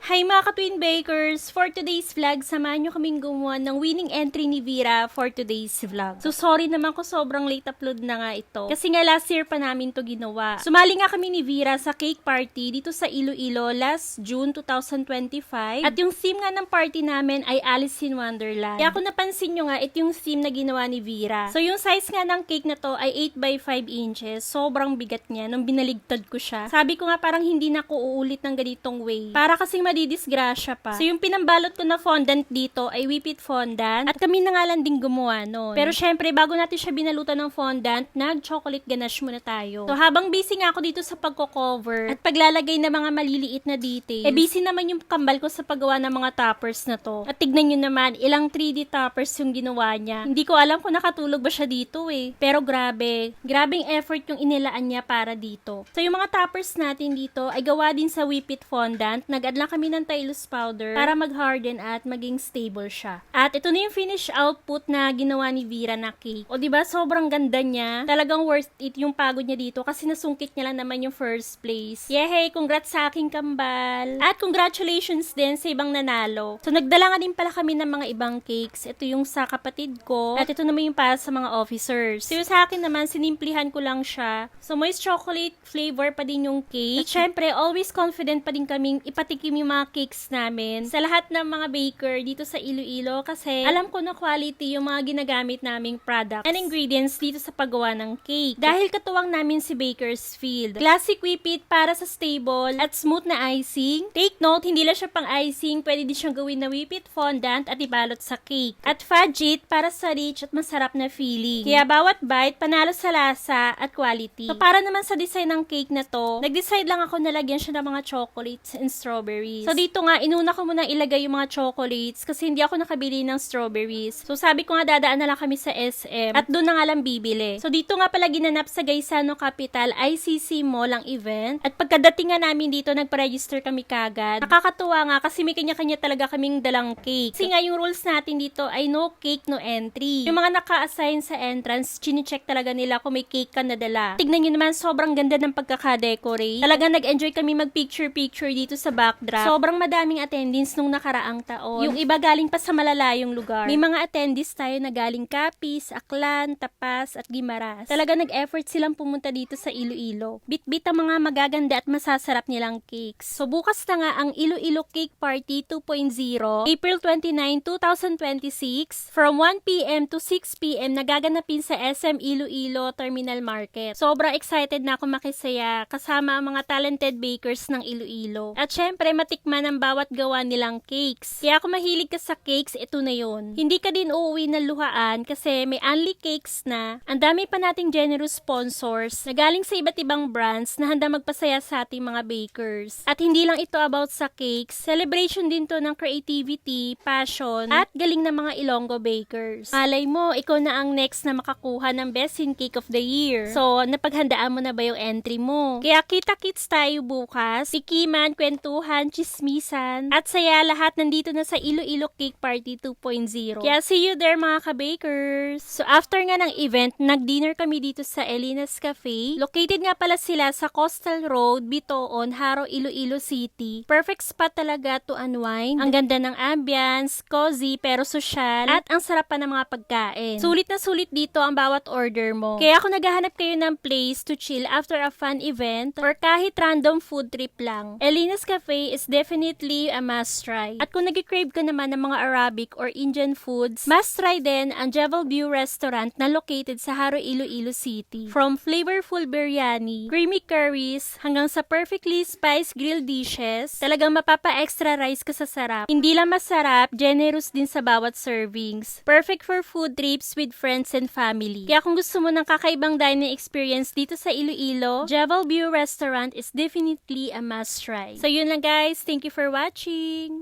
Hi mga ka-Twin Bakers! For today's vlog, samahan nyo kaming gumawa ng winning entry ni Vera for today's vlog. So sorry naman ko sobrang late upload na nga ito. Kasi nga last year pa namin to ginawa. Sumali nga kami ni Vera sa cake party dito sa Iloilo last June 2025. At yung theme nga ng party namin ay Alice in Wonderland. Kaya kung napansin nyo nga, ito yung theme na ginawa ni Vera. So yung size nga ng cake na to ay 8 by 5 inches. Sobrang bigat niya nung binaligtad ko siya. Sabi ko nga parang hindi na ko uulit ng ganitong way. Para kasing madidisgrasya pa. So yung pinambalot ko na fondant dito ay whipped fondant at kami na nga lang din gumawa nun. Pero syempre bago natin siya binalutan ng fondant, nag-chocolate ganache muna tayo. So habang busy nga ako dito sa pagko-cover at paglalagay ng mga maliliit na details, busy naman yung kambal ko sa paggawa ng mga toppers na to. At tignan nyo naman, ilang 3D toppers yung ginawa niya. Hindi ko alam kung nakatulog ba siya dito eh. Pero grabing effort yung inilaan niya para dito. So yung mga toppers natin dito ay gawa din sa whipped fondant. Nag-add lang kami ng Tylose powder para mag-harden at maging stable siya. At ito na yung finished output na ginawa ni Vera na cake. O diba, sobrang ganda niya. Talagang worth it yung pagod niya dito kasi nasungkit niya lang naman yung first place. Yehey! Congrats sa aking kambal! At congratulations din sa ibang nanalo. So nagdala nga din pala kami ng mga ibang cakes. Ito yung sa kapatid ko. At ito naman yung para sa mga officers. So yung sa akin naman, sinimplihan ko lang siya. So moist chocolate flavor pa din yung cake. At syempre, always confident pa din kaming ipatikim yung mga cakes namin sa lahat ng mga baker dito sa Iloilo kasi alam ko na quality yung mga ginagamit naming products and ingredients dito sa paggawa ng cake. Dahil katuwang namin si Bakersfield. Classic whipped para sa stable at smooth na icing. Take note, hindi lang siya pang icing, pwede din siyang gawin na whipped fondant at ibalot sa cake. At fudge it para sa rich at masarap na feeling. Kaya bawat bite, panalo sa lasa at quality. So para naman sa design ng cake na to, nag-decide lang ako na lagyan siya ng mga chocolates and strawberries. So dito nga, inuna ko muna ilagay yung mga chocolates kasi hindi ako nakabili ng strawberries. So sabi ko nga dadaan na lang kami sa SM at doon na nga lang bibili. So dito nga pala ginanap sa Gaisano Capital ICC Mall ang event. At pagkadating nga namin dito, nagpa-register kami kagad. Nakakatuwa nga kasi may kanya-kanya talaga kaming dalang cake. Kasi nga yung rules natin dito ay no cake, no entry. Yung mga naka-assign sa entrance, chine-check talaga nila kung may cake ka na dala. Tignan nyo naman, sobrang ganda ng pagkaka-decorate. Talagang nag-enjoy kami mag-picture-picture dito sa backdrop. Sobrang madaming attendees nung nakaraang taon. Yung iba galing pa sa malalayong lugar. May mga attendees tayo na galing Capiz, Aklan, Tapas, at Guimaras. Talaga nag-effort silang pumunta dito sa Iloilo. Bit-bit ang mga magaganda at masasarap nilang cakes. So bukas na nga ang Iloilo Cake Party 2.0, April 29, 2026, from 1 p.m. to 6 p.m. nagaganapin sa SM Iloilo Terminal Market. Sobrang excited na ako makisaya kasama ang mga talented bakers ng Iloilo. At syempre, matikman ang bawat gawa nilang cakes. Kaya kung mahilig ka sa cakes, ito na yun. Hindi ka din uuwi ng luhaan kasi may only cakes na. Ang dami pa nating generous sponsors na galing sa iba't ibang brands na handa magpasaya sa ating mga bakers. At hindi lang ito about sa cakes, celebration din to ng creativity, passion, at galing ng mga Ilonggo bakers. Malay mo, ikaw na ang next na makakuha ng Best in Cake of the Year. So, napaghandaan mo na ba yung entry mo? Kaya kita-kits tayo bukas. Tikiman, kwentuhan, chismisan, at saya lahat nandito na sa Iloilo Cake Party 2.0. Kaya see you there mga ka-bakers! So after nga ng event, nag-dinner kami dito sa Elina's Cafe. Located nga pala sila sa Coastal Road, Bitoon, Haro, Iloilo City. Perfect spot talaga to unwind. Ang ganda ng ambience, cozy pero social, at ang sarap pa ng mga pagkain. Sulit na sulit dito ang bawat order mo. Kaya kung naghahanap kayo ng place to chill after a fun event or kahit random food trip lang, Elina's Cafe is definitely a must try. At kung nag-crave ka naman ng mga Arabic or Indian foods, must try din ang Jebel View Restaurant na located sa Haro, Iloilo City. From flavorful biryani, creamy curries, hanggang sa perfectly spiced grilled dishes, talagang mapapa-extra rice ka sa sarap. Hindi lang masarap, generous din sa bawat servings. Perfect for food trips with friends and family. Kaya kung gusto mo ng kakaibang dining experience dito sa Iloilo, Jebel View Restaurant is definitely a must try. So yun lang guys, thank you for watching!